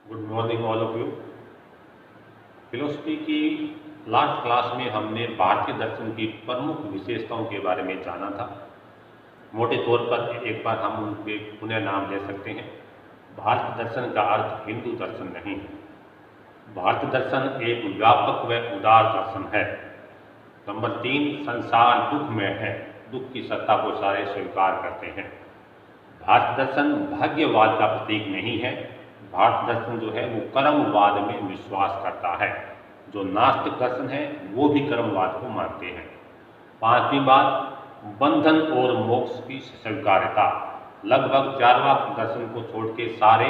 Good morning all of you. Philosophy की last class में हमने भारतीय दर्शन की प्रमुख विशेषताओं के बारे में जाना था। मोटे तौर पर एक बार हम उनके पुनः नाम ले सकते हैं। भारतीय दर्शन का अर्थ हिंदू दर्शन नहीं है। भारतीय दर्शन एक व्यापक व उदार दर्शन है। नंबर 3, संसार दुख में है, दुख की सत्ता को सारे स्वीकार करते हैं। भारतीय दर्शन भाग्यवाद का प्रतीक नहीं है। भारतीय दर्शन जो है वो कर्मवाद में विश्वास करता है। जो नास्तिक दर्शन है वो भी कर्मवाद को मानते हैं। पांचवी बात, बंधन और मोक्ष की स्वीकार्यता। लगभग चारवाक दर्शन को छोड़ के सारे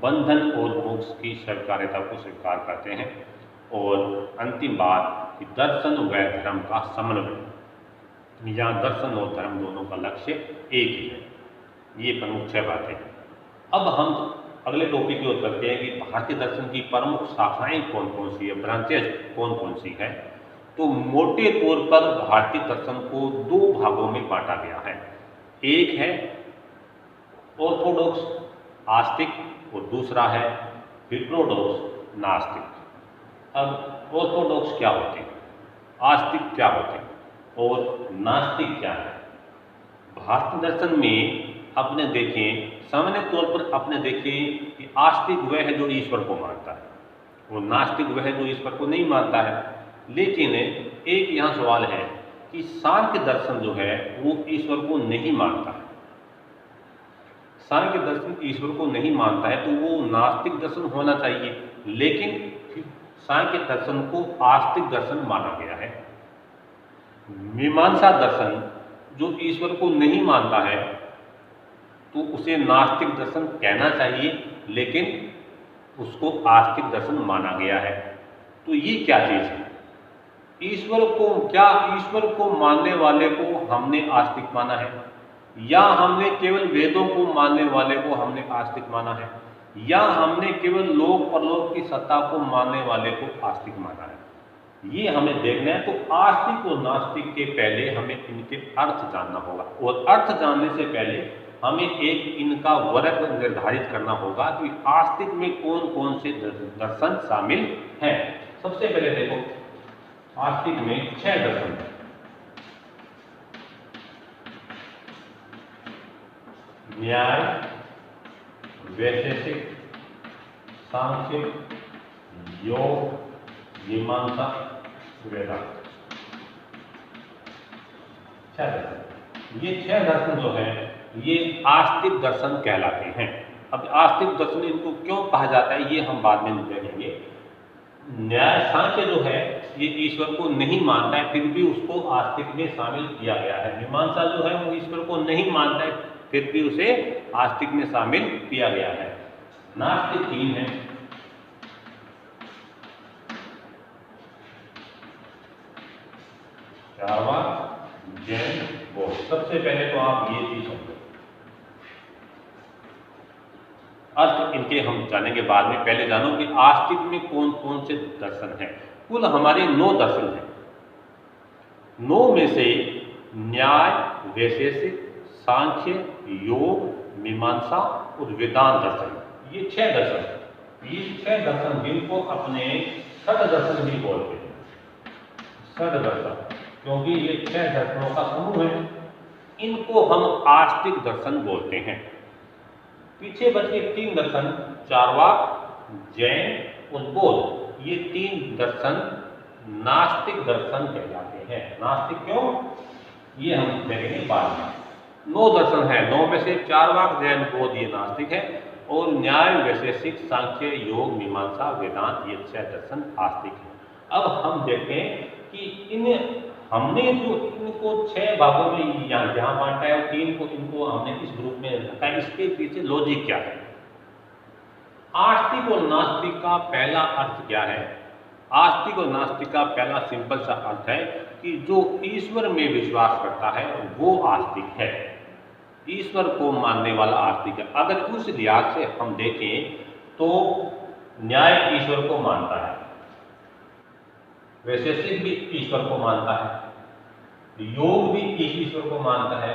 बंधन और मोक्ष की स्वीकार्यता को स्वीकार करते हैं। और अंतिम बात कि दर्शन व धर्म का समन्वय, यहाँ दर्शन और धर्म दोनों का लक्ष्य एक ही है। ये प्रमुख 6 बातें हैं। अब हम अगले टॉपिक की ओर करते हैं कि भारतीय दर्शन की प्रमुख शाखाएं कौन कौन सी है, ब्रांचेज कौन कौन सी है। तो मोटे तौर पर भारतीय दर्शन को 2 भागों में बांटा गया है। एक है ऑर्थोडॉक्स आस्तिक और दूसरा है हेटेरोडॉक्स नास्तिक। अब ऑर्थोडॉक्स क्या होते हैं, आस्तिक क्या होते हैं और नास्तिक क्या है। भारतीय दर्शन में अपने देखें, सामान्य तौर पर अपने देखें कि आस्तिक वह है जो ईश्वर को मानता है और नास्तिक वह है जो ईश्वर को नहीं मानता है। लेकिन एक यहाँ सवाल है कि सांख्य दर्शन जो है वो ईश्वर को नहीं मानता है। सांख्य दर्शन ईश्वर को नहीं मानता है तो वो नास्तिक दर्शन होना चाहिए, लेकिन सांख्य दर्शन को आस्तिक दर्शन माना गया है। मीमांसा दर्शन जो ईश्वर को नहीं मानता है तो उसे नास्तिक दर्शन कहना चाहिए, लेकिन उसको आस्तिक दर्शन माना गया है। तो ये क्या चीज है? ईश्वर को मानने वाले को हमने आस्तिक माना है, या हमने केवल वेदों को मानने वाले को हमने आस्तिक माना है, या हमने केवल लोक परलोक की सत्ता को मानने वाले को आस्तिक माना है? ये हमें देखना है। तो आस्तिक और नास्तिक के पहले हमें इनके अर्थ जानना होगा, और अर्थ जानने से पहले हमें एक इनका वर्ग निर्धारित करना होगा कि आस्तिक में कौन कौन से दर्शन शामिल हैं। सबसे पहले देखो, आस्तिक में 6 दर्शन हैं। न्याय, वैशेषिक, सांख्य, योग, मीमांसा, वेदांत। 6 दर्शन। ये 6 दर्शन जो है ये आस्तिक दर्शन कहलाते हैं। अब आस्तिक दर्शन इनको क्यों कहा जाता है ये हम बाद में देखेंगे। न्याय सांख्य जो है ये ईश्वर को नहीं मानता है, फिर भी उसको आस्तिक में शामिल किया गया है। मीमांसा जो है वो ईश्वर को नहीं मानता है, फिर भी उसे आस्तिक में शामिल किया गया है। नास्तिक 3 है। चारवाक, जैन, बौद्ध। सबसे पहले तो आप ये चीज समझो, अर्थ इनके हम जानेंगे बाद में। पहले जानो कि आस्तिक में कौन कौन से दर्शन हैं। कुल हमारे 9 दर्शन हैं। 9 में से न्याय, वैशेषिक, सांख्य, योग, मीमांसा और वेदांत दर्शन, ये 6 दर्शन हैं। ये 6 दर्शन जिनको अपने षड दर्शन भी बोलते हैं। षड दर्शन क्योंकि ये 6 दर्शनों का समूह है, इनको हम आस्तिक दर्शन बोलते हैं। पीछे बचे 3 दर्शन, चारवाक, जैन और बौद्ध। ये 3 दर्शन नास्तिक दर्शन कहलाते हैं। नास्तिक क्यों, ये हम देखेंगे बाद में। 9 दर्शन है, 9 में से चारवाक, जैन, बौद्ध ये नास्तिक है, और न्याय, वैशेषिक, सांख्य, योग, मीमांसा, वेदांत ये 6 दर्शन आस्तिक है। अब हम देखें कि हमने जो इनको 6 भागों में जहां बांटा है, 3 को इनको हमने इस ग्रुप में रखा है। इसके पीछे लॉजिक क्या है? आस्तिक और नास्तिक का पहला अर्थ क्या है? आस्तिक और नास्तिक का पहला सिंपल सा अर्थ है कि जो ईश्वर में विश्वास करता है वो आस्तिक है। ईश्वर को मानने वाला आस्तिक है। अगर उस लिहाज से हम देखें तो न्याय ईश्वर को मानता है, वैशेषिक भी ईश्वर को मानता है, योग भी ईश्वर को मानता है,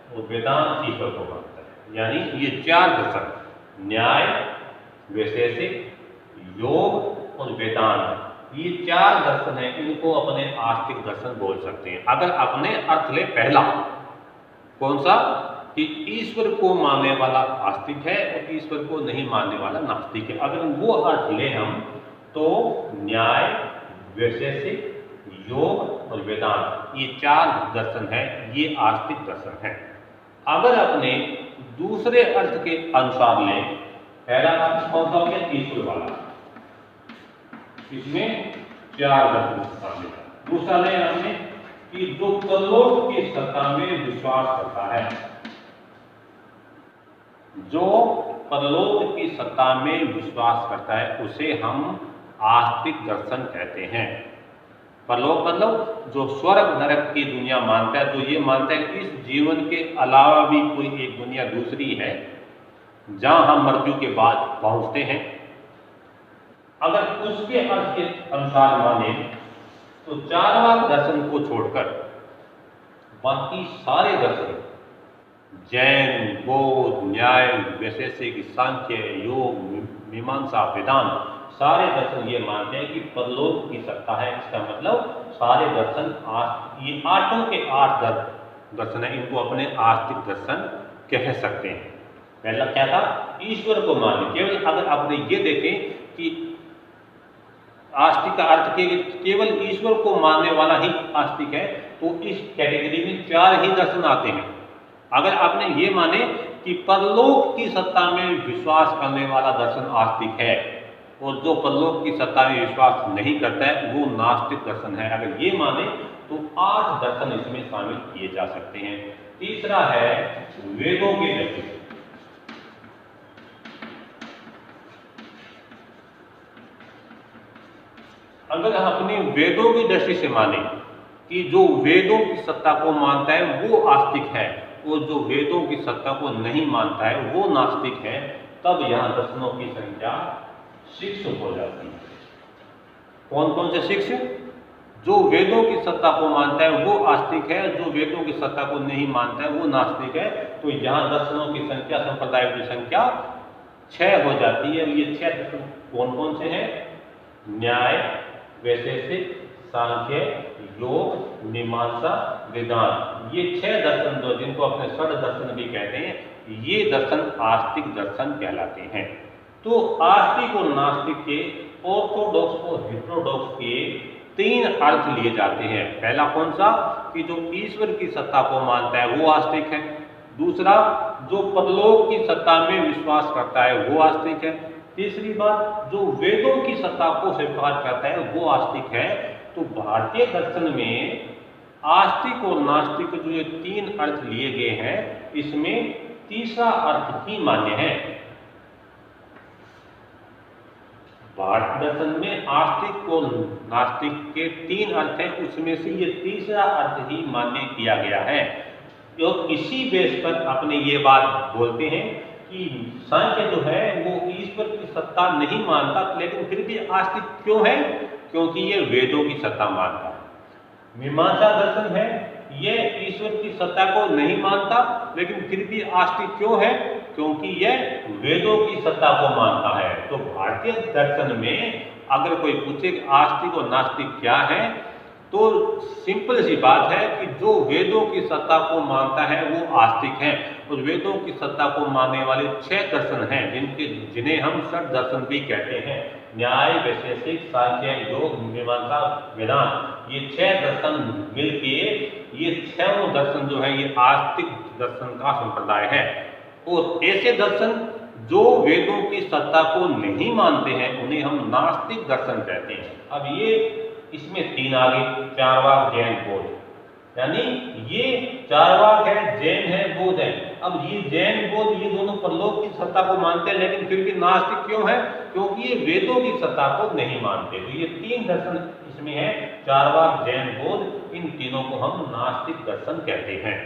और वेदांत ईश्वर को मानता है। यानी ये 4 दर्शन, न्याय, वैशेषिक, योग और वेदांत, ये चार दर्शन हैं, इनको अपने आस्तिक दर्शन बोल सकते हैं। अगर अपने अर्थ ले पहला, कौन सा, कि ईश्वर को मानने वाला आस्तिक है और ईश्वर को नहीं मानने वाला नास्तिक है। अगर वो अर्थ ले हम तो न्याय, वैशेषिक, योग और वेदांत, ये चार दर्शन है, ये आस्तिक दर्शन है। अगर अपने दूसरे अर्थ के अनुसार लें, पहला अर्थ कौन सा हो गया, ईश्वर वाला, इसमें चार दर्शन शामिल है। दूसरा लें हमने कि जो परलोक की सत्ता में विश्वास करता है, जो परलोक की सत्ता में विश्वास करता है, उसे हम आस्तिक दर्शन कहते हैं। परलोक मतलब जो स्वर्ग नरक की दुनिया मानता है, जो ये मानता है कि इस जीवन के अलावा भी कोई एक दुनिया दूसरी है जहां हम मृत्यु के बाद पहुंचते हैं। अगर उसके अर्थ के अनुसार माने तो चारवां दर्शन को छोड़कर बाकी सारे दर्शन, जैन, बौद्ध, न्याय, वैशेषिक, सांख्य, योग, मीमांसा, वेदांत, सारे दर्शन ये मानते हैं कि परलोक की सत्ता है। इसका मतलब सारे दर्शन ये आठों के आठ दर्शन है, इनको अपने आस्तिक दर्शन कह सकते हैं। पहला क्या था, ईश्वर को मानने। केवल अगर आपने ये देखें कि आस्तिक का अर्थ केवल ईश्वर को मानने वाला ही आस्तिक है, तो इस कैटेगरी में चार ही दर्शन आते हैं। अगर आपने ये माने कि परलोक की सत्ता में विश्वास करने वाला दर्शन आस्तिक है और जो परलोक की सत्ता में विश्वास नहीं करता है वो नास्तिक दर्शन है, अगर ये माने तो आठ दर्शन इसमें शामिल किए जा सकते हैं। तीसरा है वेदों की दृष्टि से। अगर हम अपने वेदों की दृष्टि से माने कि जो वेदों की सत्ता को मानता है वो आस्तिक है और जो वेदों की सत्ता को नहीं मानता है वो नास्तिक है, तब यहां दर्शनों की संख्या 6 हो जाती है। कौन कौन से 6? जो वेदों की सत्ता को मानता है वो आस्तिक है, जो वेदों की सत्ता को नहीं मानता है वो नास्तिक है। तो यहाँ दर्शनों की संख्या, संप्रदायों की संख्या 6 हो जाती है। ये 6 दर्शन कौन कौन से हैं? न्याय, वैशेषिक, सांख्य, योग, मीमांसा, वेदांत, ये 6 दर्शन जो जिनको अपने षड दर्शन भी कहते हैं, ये दर्शन आस्तिक दर्शन कहलाते हैं। तो आस्तिक और नास्तिक के, ऑर्थोडॉक्स और हेटेरोडॉक्स के 3 अर्थ लिए जाते हैं। पहला कौन सा? कि जो ईश्वर की सत्ता को मानता है वो आस्तिक है। दूसरा, जो परलोक की सत्ता में विश्वास करता है वो आस्तिक है। तीसरी बात, जो वेदों की सत्ता को स्वीकार करता है वो आस्तिक है। तो भारतीय दर्शन में आस्तिक और नास्तिक जो ये 3 अर्थ लिए गए हैं, इसमें तीसरा अर्थ ही मान्य है। भारतीय दर्शन में आस्तिक और नास्तिक के 3 अर्थ हैं, उसमें से ये तीसरा अर्थ ही मान्य किया गया है। तो इसी बेस पर अपने ये बात बोलते हैं कि सांख्य जो है वो ईश्वर की सत्ता नहीं मानता, लेकिन फिर भी आस्तिक क्यों है? क्योंकि ये वेदों की सत्ता मानता है। मीमांसा दर्शन है, ये ईश्वर की सत्ता को नहीं मानता, लेकिन फिर भी आस्तिक क्यों है? क्योंकि यह वेदों की सत्ता को मानता है। तो भारतीय दर्शन में अगर कोई पूछे कि आस्तिक और नास्तिक क्या है, तो सिंपल सी बात है कि जो वेदों की सत्ता को मानता है वो आस्तिक है, और वेदों की सत्ता को मानने वाले 6 दर्शन हैं जिन्हें हम षड दर्शन भी कहते हैं। न्याय, वैशेषिक, सांख्य, योग, मीमांसा, वेदांत, ये 6 दर्शन मिलके ये 6 दर्शन जो है ये आस्तिक दर्शन का संप्रदाय है। और ऐसे दर्शन जो वेदों की सत्ता को नहीं मानते हैं उन्हें हम नास्तिक दर्शन कहते हैं। अब ये इसमें 3 आ गए, चारवाक, जैन, बौद्ध, यानी ये चारवाक है, जैन है, बौद्ध है। अब ये जैन, बौद्ध ये दोनों परलोक की सत्ता को मानते हैं, लेकिन फिर भी नास्तिक क्यों है? क्योंकि ये वेदों की सत्ता को नहीं मानते। तो ये 3 दर्शन इसमें है, चारवाक, जैन, बौद्ध, इन तीनों को हम नास्तिक दर्शन कहते हैं।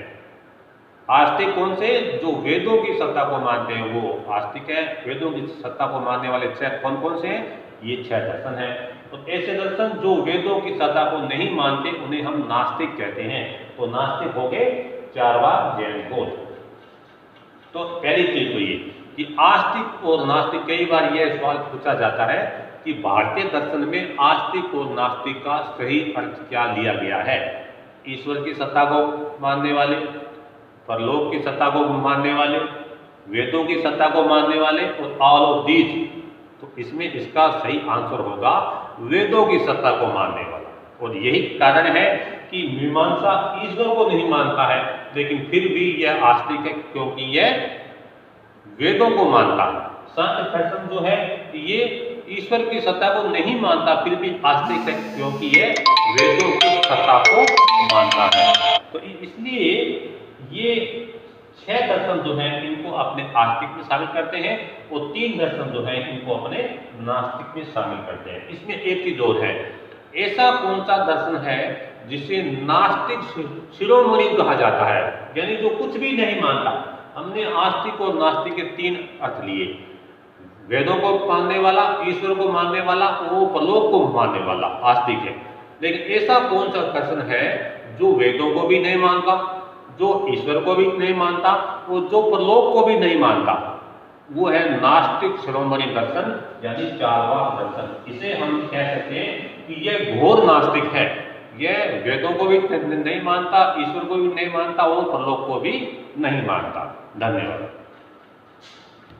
आस्तिक कौन से? जो वेदों की सत्ता को मानते हैं वो आस्तिक है। वेदों की सत्ता को मानने वाले 6 कौन कौन से हैं? ये 6 दर्शन हैं। तो ऐसे दर्शन जो वेदों की सत्ता को नहीं मानते उन्हें हम नास्तिक कहते हैं। तो नास्तिक हो गए चारवाक, जैन, बौद्ध। तो पहली चीज तो ये कि आस्तिक और नास्तिक, कई बार यह सवाल पूछा जाता है कि भारतीय दर्शन में आस्तिक और नास्तिक का सही अर्थ क्या लिया गया है। ईश्वर की सत्ता को मानने वाले, परलोक की सत्ता को मानने वाले, वेदों की सत्ता को मानने वाले और ऑल ऑफ दीज। तो इसमें इसका सही आंसर होगा वेदों की सत्ता को मानने वाला। और यही कारण है कि मीमांसा ईश्वर को नहीं मानता है, लेकिन फिर भी यह आस्तिक है क्योंकि यह वेदों को मानता है। सांख्य दर्शन जो है ये ईश्वर की सत्ता को नहीं मानता, फिर भी आस्तिक है क्योंकि यह वेदों की सत्ता को मानता है। तो इसलिए ये 6 दर्शन जो हैं इनको अपने आस्तिक में शामिल करते हैं और 3 दर्शन जो हैं इनको अपने नास्तिक में शामिल करते हैं। इसमें एक चीज और है, ऐसा कौन सा दर्शन है जिसे नास्तिक शिरोमणि कहा जाता है, यानी जो कुछ भी नहीं मानता। हमने आस्तिक और नास्तिक के 3 अर्थ लिए, वेदों को मानने वाला, ईश्वर को मानने वाला, वो परलोक को मानने वाला आस्तिक है। लेकिन ऐसा कौन सा दर्शन है जो वेदों को भी नहीं मानता, जो ईश्वर को भी नहीं मानता और जो परलोक को भी नहीं मानता? वो है नास्तिक शिरोमणि दर्शन, यानी चार्वाक दर्शन। इसे हम कह सकते हैं कि यह घोर नास्तिक है। यह वेदों को भी नहीं मानता, ईश्वर को भी नहीं मानता और परलोक को भी नहीं मानता। धन्यवाद।